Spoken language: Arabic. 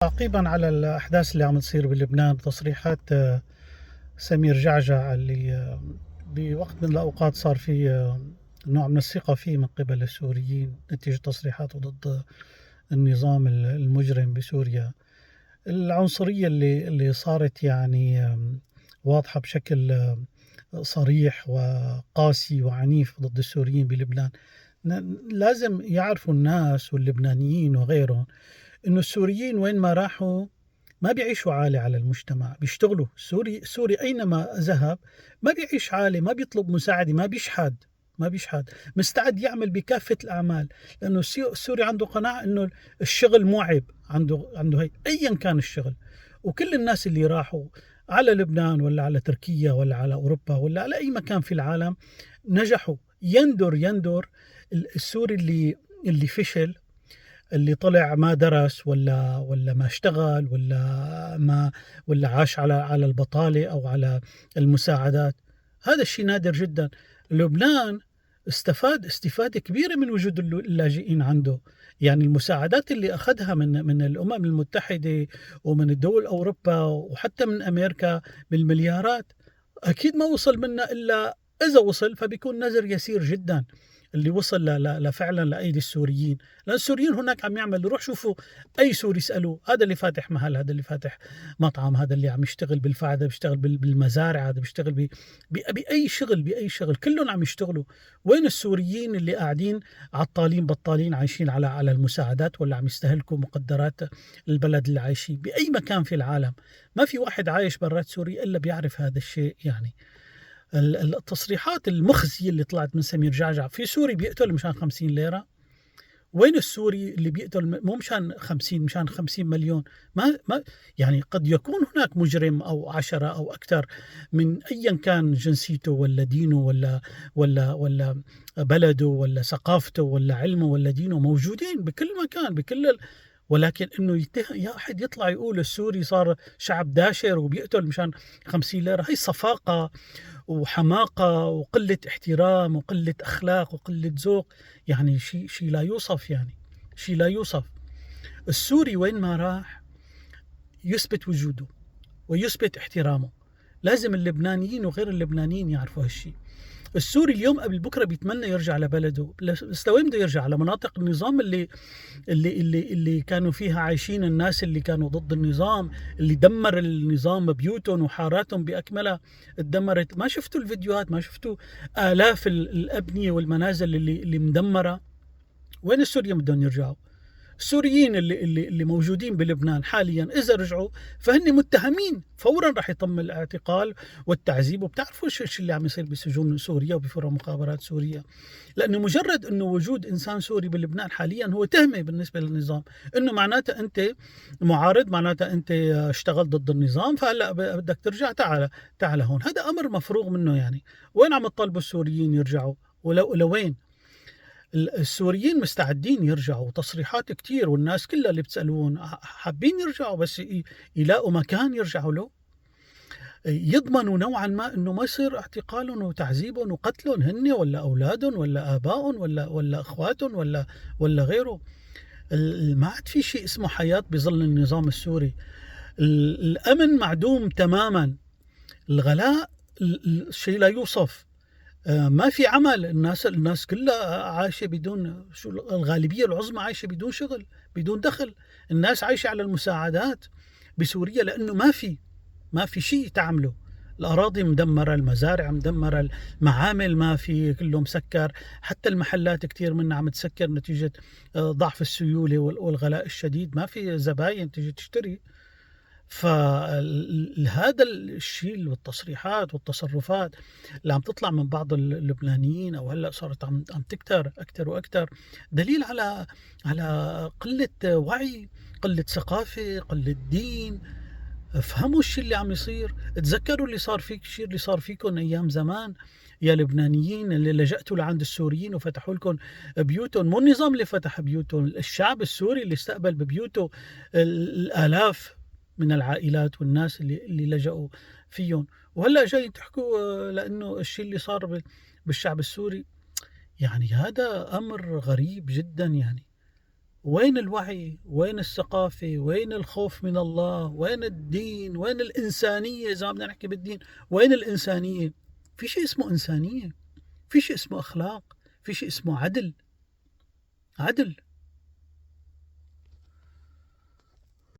تعقيبا على الأحداث اللي عم تصير بلبنان، تصريحات سمير جعجع اللي بوقت من الأوقات صار في نوع من الثقة فيه من قبل السوريين نتيجة تصريحاته ضد النظام المجرم بسوريا. العنصرية اللي صارت يعني واضحة بشكل صريح وقاسي وعنيف ضد السوريين بلبنان. لازم يعرفوا الناس واللبنانيين وغيرهم إنه السوريين وين ما راحوا ما بيعيشوا عالي على المجتمع، بيشتغلوا. السوري أينما ذهب ما بيعيش عالي، ما بيطلب مساعدة، ما بيشحد، مستعد يعمل بكافة الأعمال، لأنه السوري عنده قناعة إنه الشغل مو عيب، عنده هي أيا كان الشغل. وكل الناس اللي راحوا على لبنان ولا على تركيا ولا على أوروبا ولا على أي مكان في العالم نجحوا. يندر السوري اللي فشل، اللي طلع ما درس ولا ما اشتغل ولا عاش على البطالة أو على المساعدات. هذا الشيء نادر جدا. لبنان استفاد استفادة كبيرة من وجود اللاجئين عنده. يعني المساعدات اللي أخذها من الأمم المتحدة ومن الدول أوروبا وحتى من أمريكا بالمليارات، أكيد ما وصل منا إلا إذا وصل فبيكون نذر يسير جدا اللي وصل فعلا لأيدي السوريين. لأن السوريين هناك عم يعمل، روح شوفوا أي سوري اسألوه، هذا اللي فاتح محل، هذا اللي فاتح مطعم، هذا اللي عم يشتغل بالفعل، هذا بيشتغل بالمزارع، هذا بيشتغل بأي شغل كلهم عم يشتغلوا. وين السوريين اللي قاعدين عطالين بطالين عايشين على المساعدات ولا عم يستهلكوا مقدرات البلد اللي عايشين بأي مكان في العالم؟ ما في واحد عايش برات سوريا إلا بيعرف هذا الشيء. يعني التصريحات المخزية اللي طلعت من سمير جعجع، في سوري بيقتل مشان 50 ليرة؟ وين السوري اللي بيقتل مو مشان 50، مشان 50 مليون؟ ما يعني قد يكون هناك مجرم أو 10 أو أكثر من أيا كان جنسيته ولا دينه ولا بلده ولا ثقافته ولا علمه ولا دينه، موجودين بكل مكان ولكن انه يا احد يطلع يقول السوري صار شعب داشر وبيقتل مشان 50 ليرة، هي صفاقة وحماقة وقلة احترام وقلة أخلاق وقلة ذوق. يعني شيء لا يوصف، يعني شيء لا يوصف. السوري وين ما راح يثبت وجوده ويثبت احترامه. لازم اللبنانيين وغير اللبنانيين يعرفوا هالشيء. السوري اليوم قبل بكره بيتمنى يرجع لبلده، بس لوين بده يرجع؟ على مناطق النظام اللي كانوا فيها عايشين الناس اللي كانوا ضد النظام، اللي دمر النظام بيوتهم وحاراتهم باكملها اتدمرت. ما شفتوا الفيديوهات؟ ما شفتوا آلاف الأبنية والمنازل اللي مدمرة؟ وين السوريين بدهم يرجعوا؟ السوريين اللي موجودين بلبنان حاليا إذا رجعوا فهن متهمين فورا، راح يتم الاعتقال والتعذيب. وبتعرفوا ايش اللي عم يصير بسجون سوريا وبفرع مخابرات سوريا؟ لأنه مجرد أنه وجود إنسان سوري بلبنان حاليا هو تهمة بالنسبة للنظام، أنه معناته أنت معارض، معناته أنت اشتغل ضد النظام، فهلأ بدك ترجع، تعال هون. هذا أمر مفروغ منه. يعني وين عم تطالبوا السوريين يرجعوا؟ ولوين؟ السوريين مستعدين يرجعوا، تصريحات كتير، والناس كلها اللي بتسألون حابين يرجعوا، بس يلاقوا مكان يرجعوا له، يضمنوا نوعا ما انه ما يصير اعتقالهم وتعذيبهم وقتلهم هن ولا اولادهم ولا ابائهم ولا اخواتهم ولا غيره. ما عاد في شيء اسمه حياة بظل النظام السوري. الامن معدوم تماما. الغلاء شيء لا يوصف. ما في عمل. الناس كلها عايشة بدون، الغالبية العظمى عايشة بدون شغل، بدون دخل. الناس عايشة على المساعدات بسوريا لأنه ما في شيء تعمله. الأراضي مدمرة، المزارع مدمرة، المعامل ما في، كله مسكر. حتى المحلات كتير منها عم تسكر نتيجة ضعف السيولة والغلاء الشديد، ما في زباين تيجي تشتري. فهذا الشيء والتصريحات والتصرفات اللي عم تطلع من بعض اللبنانيين او هلا صارت عم تكتر اكثر واكثر، دليل على قله وعي، قله ثقافه، قله دين. افهموا الشيء اللي عم يصير. تذكروا اللي صار فيك، الشيء اللي صار فيكم ايام زمان يا لبنانيين اللي لجأتوا لعند السوريين وفتحوا لكم بيوتهم. مو النظام اللي فتح بيوتهم، الشعب السوري اللي استقبل ببيوته الآلاف من العائلات والناس اللي لجأوا فيهم. وهلا جاي تحكوا لأنه الشيء اللي صار بالشعب السوري. يعني هذا أمر غريب جدا. يعني وين الوعي؟ وين الثقافة؟ وين الخوف من الله؟ وين الدين؟ وين الإنسانية؟ إذا بدنا نحكي بالدين، وين الإنسانية؟ في شيء اسمه إنسانية، في شيء اسمه أخلاق، في شيء اسمه عدل. عدل